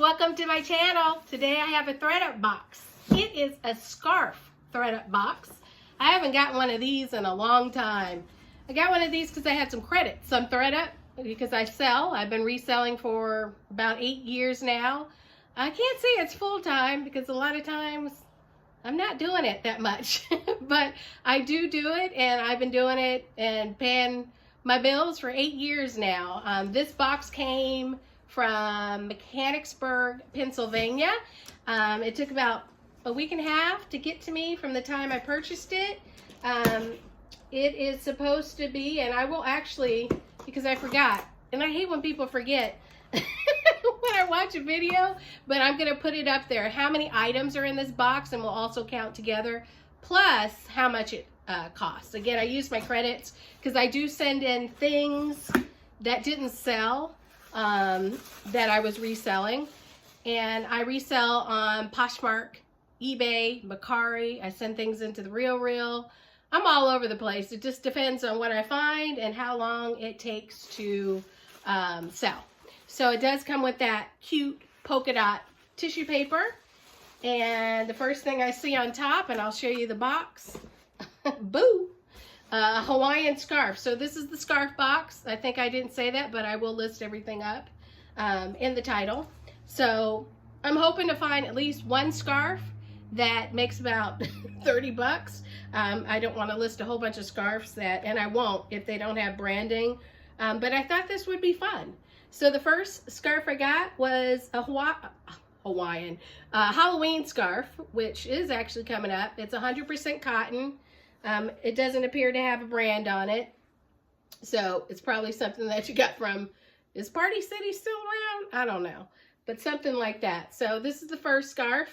welcome to my channel. Today I have a Thredup box. It is a scarf Thredup box. I haven't gotten one of these in a long time. I got one of these because I had some credits on Thredup because I sell. I've been reselling for about 8 years now. I can't say it's full-time because a lot of times I'm not doing it that much, but I do it, and I've been doing it and paying my bills for 8 years now. This box came from Mechanicsburg, Pennsylvania. It took about a week and a half to get to me from the time I purchased it. It is supposed to be, and I will actually, because I forgot, and I hate when people forget when I watch a video, but I'm going to put it up there. How many items are in this box, and we'll also count together, plus how much it costs. Again, I use my credits because I do send in things that didn't sell that I was reselling, and I resell on Poshmark, eBay, Mercari. I send things into the Real. I'm all over the place. It just depends on what I find and how long it takes to sell. So it does come with that cute polka dot tissue paper, and the first thing I see on top, and I'll show you the box, boo, Hawaiian scarf. So this is the scarf box. I think I didn't say that, but I will list everything up in the title. So I'm hoping to find at least one scarf that makes about 30 bucks. I don't want to list a whole bunch of scarves that, and I won't if they don't have branding, but I thought this would be fun. So the first scarf I got was a Hawaiian Halloween scarf, which is actually coming up. It's 100% cotton. It doesn't appear to have a brand on it, so it's probably something that you got from, is Party City still around? I don't know, but something like that. So this is the first scarf,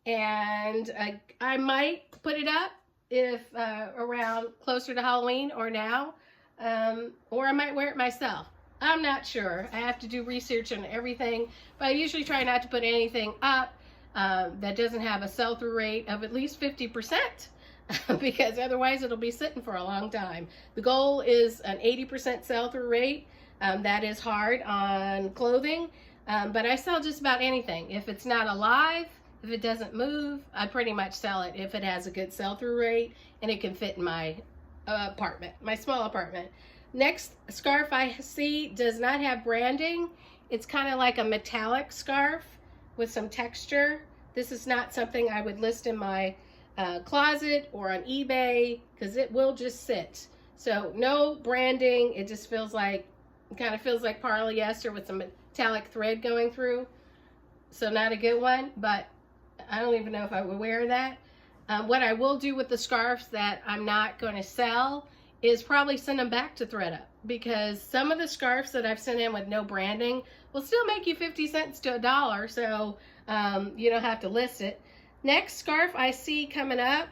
and I might put it up if around closer to Halloween or now, or I might wear it myself. I'm not sure. I have to do research on everything, but I usually try not to put anything up that doesn't have a sell-through rate of at least 50%. Because otherwise it'll be sitting for a long time. The goal is an 80% sell-through rate. That is hard on clothing, but I sell just about anything. If it's not alive, if it doesn't move, I pretty much sell it if it has a good sell-through rate and it can fit in my apartment, my small apartment. Next scarf I see does not have branding. It's kind of like a metallic scarf with some texture. This is not something I would list in my closet or on eBay because it will just sit. So no branding. It just feels like, it kind of feels like polyester with some metallic thread going through. So not a good one, but I don't even know if I would wear that. What I will do with the scarves that I'm not going to sell is probably send them back to Thredup, because some of the scarves that I've sent in with no branding will still make you 50 cents to $1, so you don't have to list it. Next scarf I see coming up,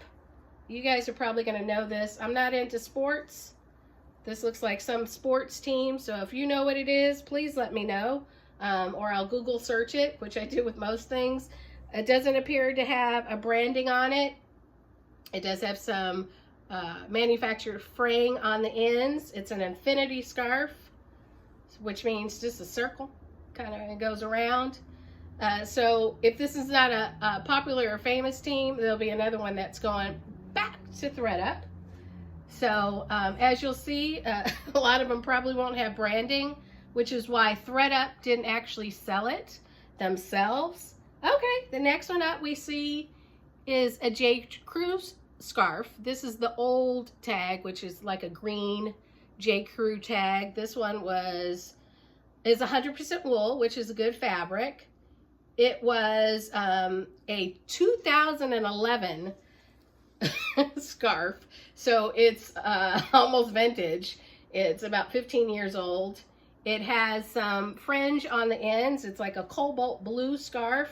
you guys are probably going to know this. I'm not into sports. This looks like some sports team, so if you know what it is, please let me know, or I'll Google search it, which I do with most things. It doesn't appear to have a branding on it. It does have some manufactured fraying on the ends. It's an infinity scarf, which means just a circle, kind of goes around. So if this is not a popular or famous team, there'll be another one that's going back to Thredup. So as you'll see, a lot of them probably won't have branding, which is why Thredup didn't actually sell it themselves. Okay, the next one up we see is a J. Crew scarf. This is the old tag, which is like a green J. Crew tag. This one is 100% wool, which is a good fabric. It was a 2011 scarf, so it's almost vintage. It's about 15 years old. It has some fringe on the ends. It's like a cobalt blue scarf.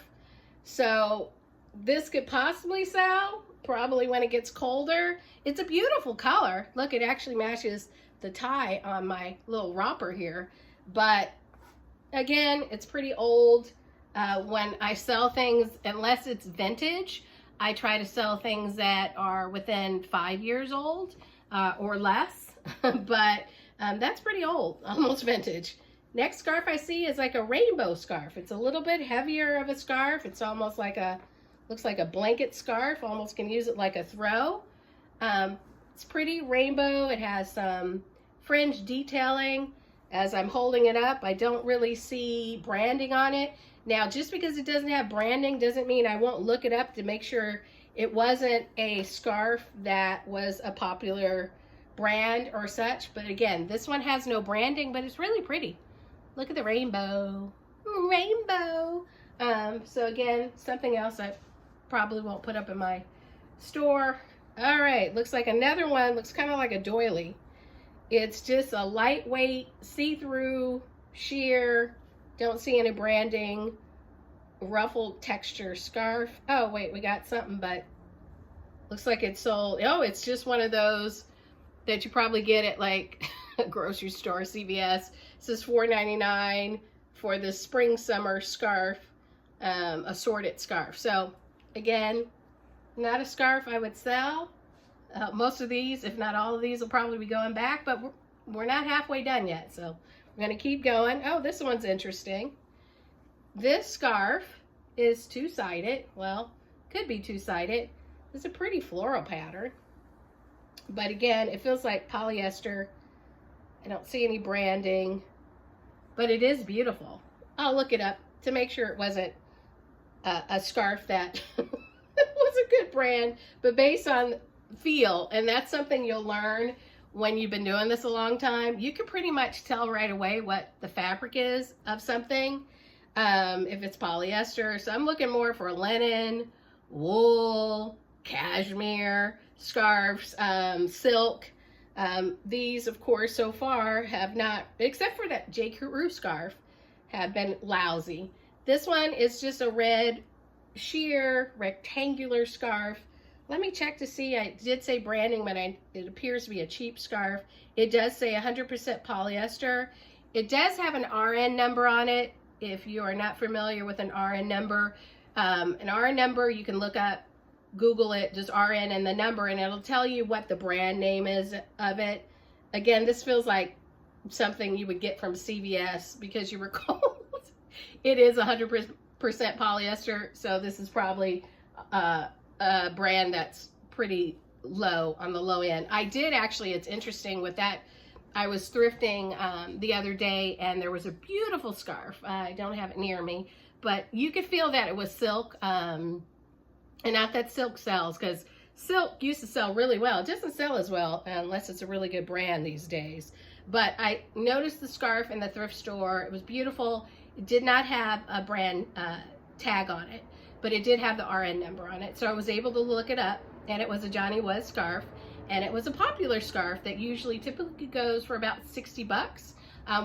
So this could possibly sell probably when it gets colder. It's a beautiful color. Look, it actually matches the tie on my little romper here. But again, it's pretty old. When I sell things, unless it's vintage, I try to sell things that are within 5 years old or less. But that's pretty old, almost vintage. Next scarf I see is like a rainbow scarf. It's a little bit heavier of a scarf. It's almost like looks like a blanket scarf. Almost can use it like a throw. It's pretty rainbow. It has some fringe detailing. As I'm holding it up, I don't really see branding on it. Now, just because it doesn't have branding doesn't mean I won't look it up to make sure it wasn't a scarf that was a popular brand or such. But again, this one has no branding, but it's really pretty. Look at the rainbow. Rainbow. So again, something else I probably won't put up in my store. All right, looks like another one. Looks kind of like a doily. It's just a lightweight, see-through, sheer, don't see any branding, ruffled texture scarf. Oh, wait, we got something, but looks like it's sold. Oh, it's just one of those that you probably get at like a grocery store, CVS. This is $4.99 for the spring summer scarf, assorted scarf. So again, not a scarf I would sell. Most of these, if not all of these, will probably be going back, but we're not halfway done yet, so we're going to keep going. Oh, this one's interesting. This scarf is two-sided. Well, could be two-sided. It's a pretty floral pattern, but again, it feels like polyester. I don't see any branding, but it is beautiful. I'll look it up to make sure it wasn't a scarf that was a good brand, but based on feel, and that's something you'll learn when you've been doing this a long time. You can pretty much tell right away what the fabric is of something, if it's polyester. So I'm looking more for linen, wool, cashmere, scarves, silk. These, of course, so far have not, except for that J. Crew scarf, have been lousy. This one is just a red, sheer, rectangular scarf. Let me check to see. I did say branding, but it appears to be a cheap scarf. It does say 100% polyester. It does have an RN number on it. If you are not familiar with an RN number, you can look up, Google it, just RN and the number, and it'll tell you what the brand name is of it. Again, this feels like something you would get from CVS because you recall it is 100% polyester, so this is probably a brand that's pretty low, on the low end. I did actually, it's interesting with that, I was thrifting the other day, and there was a beautiful scarf. I don't have it near me, but you could feel that it was silk, and not that silk sells, because silk used to sell really well. It doesn't sell as well unless it's a really good brand these days. But I noticed the scarf in the thrift store. It was beautiful. It did not have a brand tag on it, but it did have the RN number on it. So I was able to look it up, and it was a Johnny Was scarf, and it was a popular scarf that typically goes for about 60 bucks,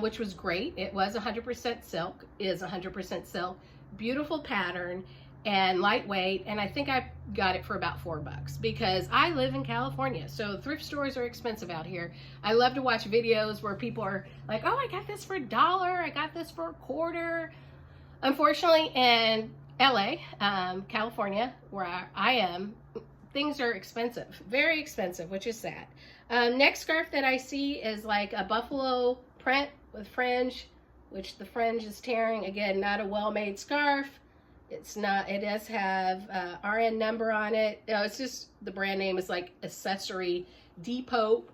which was great. It was 100% silk, is 100% silk, beautiful pattern, and lightweight, and I think I got it for about $4 because I live in California, so thrift stores are expensive out here. I love to watch videos where people are like, oh, I got this for $1, I got this for $0.25. Unfortunately, in LA, California, where I am, things are expensive, very expensive, which is sad. Next scarf that I see is like a buffalo print with fringe, which the fringe is tearing. Again, not a well-made scarf. It's not, it does have RN number on it. No, it's just, the brand name is like Accessory Depot,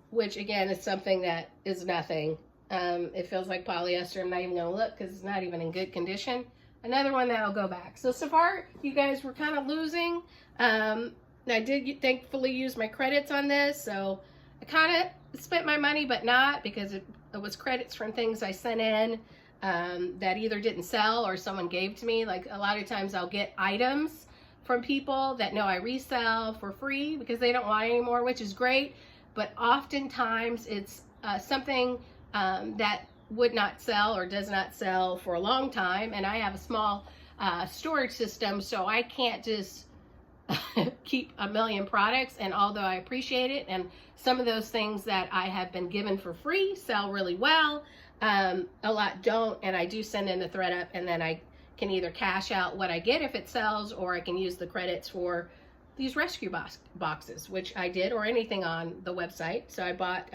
which again is something that is nothing. It feels like polyester. I'm not even gonna look because it's not even in good condition. Another one that'll go back. So far, you guys were kind of losing. I did thankfully use my credits on this, so I kind of spent my money, but not, because it was credits from things I sent in that either didn't sell or someone gave to me. Like a lot of times I'll get items from people that know I resell for free because they don't want it anymore, which is great. But oftentimes it's something that would not sell or does not sell for a long time. And I have a small storage system, so I can't just keep a million products. And although I appreciate it, and some of those things that I have been given for free sell really well, a lot don't, and I do send in the Thredup, and then I can either cash out what I get if it sells, or I can use the credits for these rescue boxes, which I did, or anything on the website. So I bought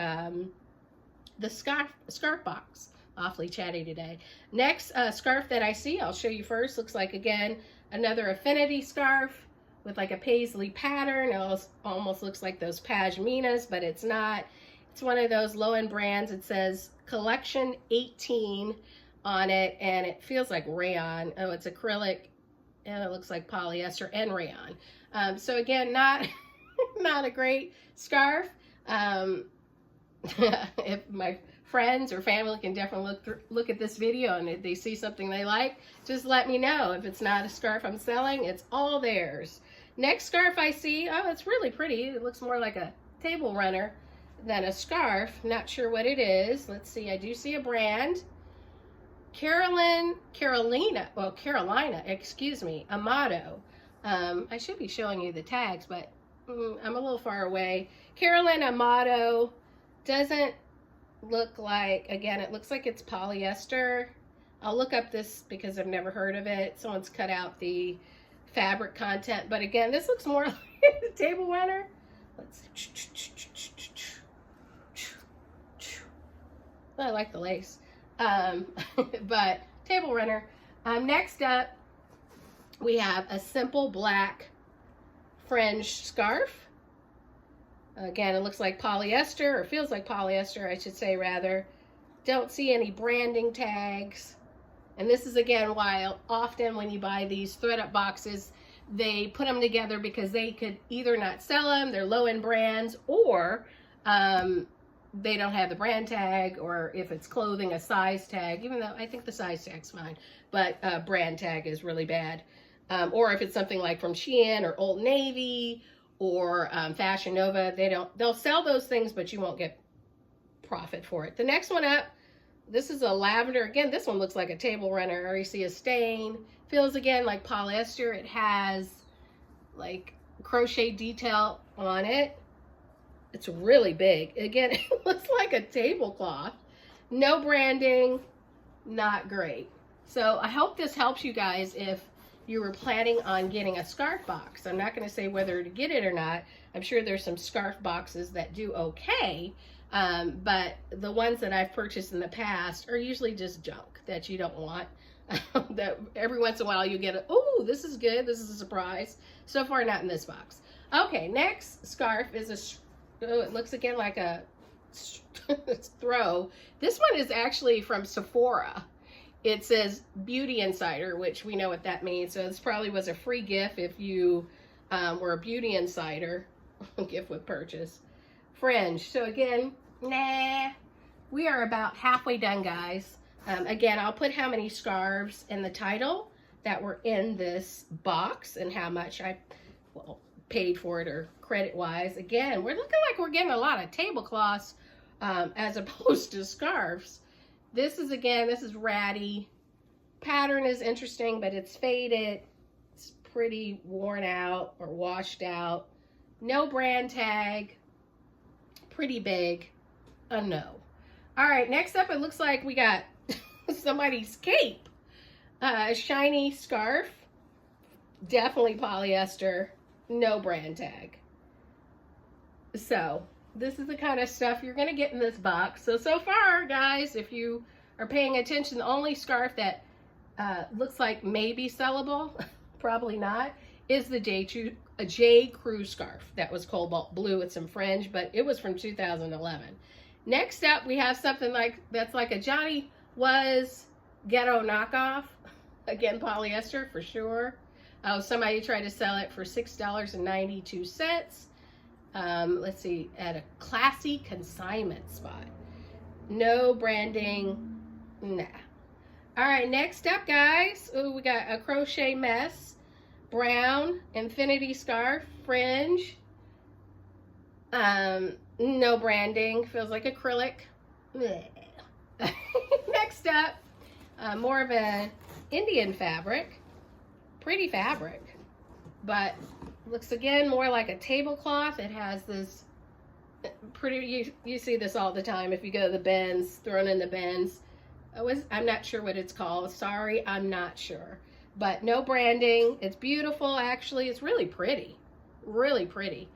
the scarf box, awfully chatty today. Next scarf that I see, I'll show you first. Looks like, again, another affinity scarf with like a paisley pattern. It almost looks like those pashminas, but it's not. It's one of those low-end brands. It says Collection 18 on it, and it feels like rayon. Oh, it's acrylic, and it looks like polyester and rayon. So again, not not a great scarf. If my friends or family can definitely look at this video, and if they see something they like, just let me know. If it's not a scarf I'm selling, it's all theirs. Next scarf I see, oh, it's really pretty. It looks more like a table runner than a scarf. Not sure what it is. Let's see, I do see a brand. Carolina, excuse me, Amato. I should be showing you the tags, but I'm a little far away. Carolina Amato. Doesn't look like, again, it looks like it's polyester. I'll look up this because I've never heard of it. Someone's cut out the fabric content, but again, this looks more like a table runner. Let's I like the lace, but table runner. Next up, we have a simple black fringe scarf. Again, it looks like polyester, or feels like polyester, I should say, rather. Don't see any branding tags. And this is, again, why often when you buy these Thredup boxes, they put them together because they could either not sell them, they're low-end brands, or they don't have the brand tag, or if it's clothing, a size tag, even though I think the size tag's fine, but brand tag is really bad. Or if it's something like from Shein or Old Navy or Fashion Nova, they'll sell those things, but you won't get profit for it. The next one up, this is a lavender. Again, this one looks like a table runner. I already see a stain. Feels, again, like polyester. It has like crochet detail on it. It's really big. Again, it looks like a tablecloth. No branding, not great. So I hope this helps you guys if you were planning on getting a scarf box. I'm not going to say whether to get it or not. I'm sure there's some scarf boxes that do okay, but the ones that I've purchased in the past are usually just junk that you don't want. That every once in a while you get oh, this is good, this is a surprise. So far, not in this box. Okay, next scarf is it looks again like a throw. This one is actually from Sephora. It says Beauty Insider, which we know what that means. So this probably was a free gift if you were a Beauty Insider. Gift with purchase. Fringe. So again, nah. We are about halfway done, guys. Again, I'll put how many scarves in the title that were in this box and how much I paid for it or credit-wise. Again, we're looking like we're getting a lot of tablecloths as opposed to scarves. This is, again, this is ratty. Pattern is interesting, but it's faded. It's pretty worn out or washed out. No brand tag. Pretty big. A no. All right, next up, it looks like we got somebody's cape. A shiny scarf. Definitely polyester. No brand tag. So this is the kind of stuff you're going to get in this box. So far, guys, if you are paying attention, the only scarf that looks like maybe sellable, probably not, is the J. Crew scarf. That was cobalt blue with some fringe, but it was from 2011. Next up, we have something that's like a Johnny Was ghetto knockoff. Again, polyester for sure. Somebody tried to sell it for $6.92. Let's see, at a classy consignment spot. No branding, nah. All right, next up, guys. Ooh, we got a crochet mess. Brown infinity scarf, fringe. No branding, feels like acrylic. Next up, more of an Indian fabric. Pretty fabric, but looks again more like a tablecloth. It has this pretty, you see this all the time if you go to the bins, thrown in the bins. I'm not sure what it's called. Sorry, I'm not sure. But no branding. It's beautiful, actually. It's really pretty. Really pretty.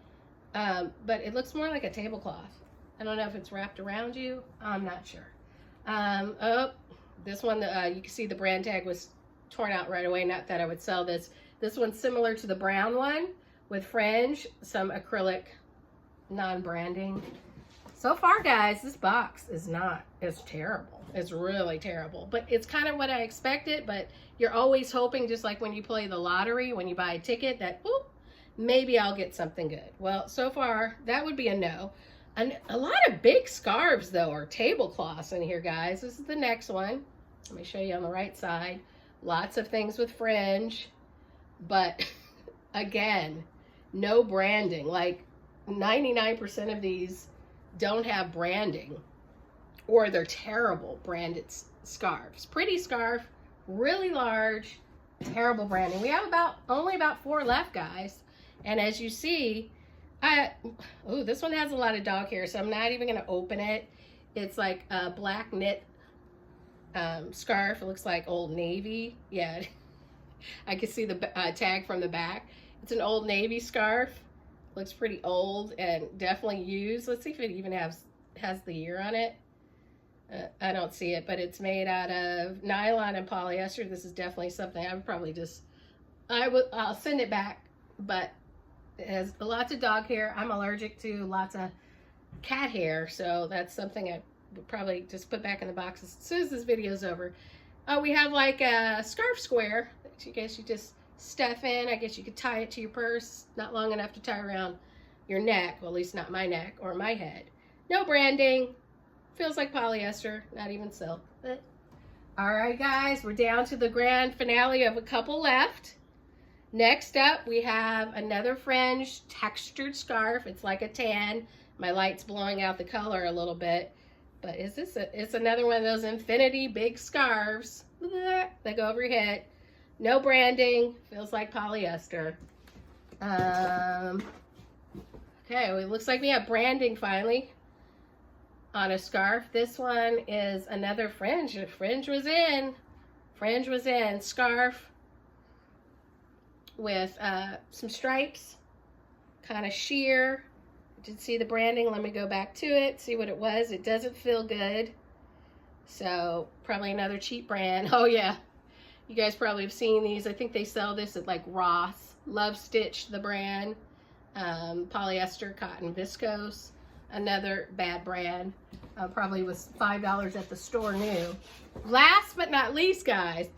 But it looks more like a tablecloth. I don't know if it's wrapped around you. I'm not sure. Oh, this one, you can see the brand tag was torn out right away. Not that I would sell this. This one's similar to the brown one with fringe, some acrylic, non-branding. So far, guys, this box is not, it's terrible. It's really terrible, but it's kind of what I expected. But you're always hoping, just like when you play the lottery, when you buy a ticket, that, ooh, maybe I'll get something good. Well, so far, that would be a no. And a lot of big scarves, though, or tablecloths in here, guys. This is the next one. Let me show you on the right side. Lots of things with fringe, but again, no branding. Like 99% of these don't have branding, or they're terrible branded scarves. Pretty scarf, really large, terrible branding. We have only about 4 left, guys. And as you see, oh, this one has a lot of dog hair, so I'm not even going to open it. It's like a black knit scarf. It looks like Old Navy. Yeah, I can see the tag from the back. It's an Old Navy scarf. Looks pretty old and definitely used. Let's see if it even has the year on it. I don't see it, but it's made out of nylon and polyester. This is definitely something I would probably just, I'll send it back, but it has lots of dog hair. I'm allergic to lots of cat hair, so that's something I would probably just put back in the box as soon as this video is over. We have like a scarf square that you guess you just stuff in. I guess you could tie it to your purse. Not long enough to tie around your neck. Well, at least not my neck or my head. No branding. Feels like polyester, not even silk. But all right, guys, we're down to the grand finale of a couple left. Next up, we have another fringe textured scarf. It's like a tan. My light's blowing out the color a little bit. But it's another one of those infinity big scarves that go over your head. No branding. Feels like polyester. Okay, well, it looks like we have branding finally on a scarf. This one is another fringe. The fringe was in. Fringe was in. Scarf with some stripes, kind of sheer. Did see the branding. Let me go back to it, see what it was. It doesn't feel good, so probably another cheap brand. Oh yeah, you guys probably have seen these. I think they sell this at like Ross. Love Stitch, the brand. Polyester, cotton, viscose. Another bad brand. Probably was $5 at the store new. Last but not least, guys.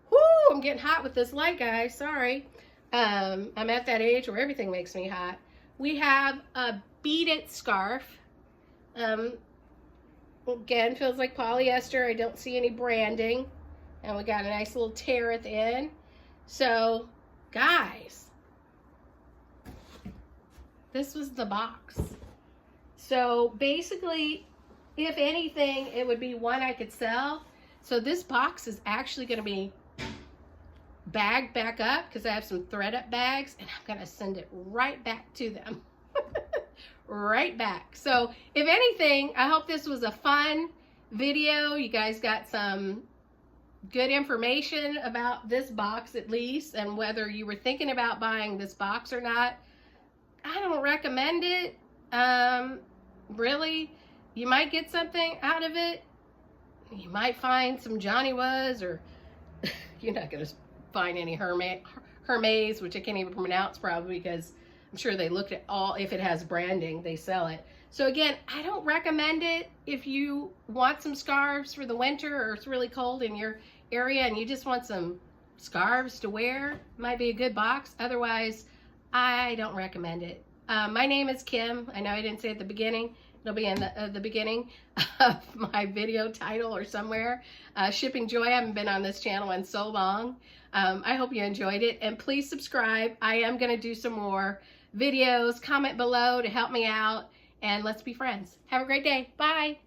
Whoo, I'm getting hot with this light, guys. Sorry. I'm at that age where everything makes me hot. We have a beaded scarf. Again, feels like polyester. I don't see any branding. And we got a nice little tear at the end. So, guys, this was the box. So, basically, if anything, it would be one I could sell. So, this box is actually going to be bagged back up because I have some Thredup bags, and I'm going to send it right back to them. Right back. So, if anything, I hope this was a fun video. You guys got some good information about this box at least, and whether you were thinking about buying this box or not. I don't recommend it. Really, you might get something out of it. You might find some Johnny Was, or you're not going to find any Hermes, which I can't even pronounce probably because I'm sure they looked at all, if it has branding, they sell it. So again, I don't recommend it if you want some scarves for the winter, or it's really cold in your area and you just want some scarves to wear. Might be a good box. Otherwise, I don't recommend it. My name is Kim. I know I didn't say it at the beginning. It'll be in the beginning of my video title or somewhere. Shipping Joy. I haven't been on this channel in so long. I hope you enjoyed it. And please subscribe. I am going to do some more videos. Comment below to help me out. And let's be friends. Have a great day. Bye.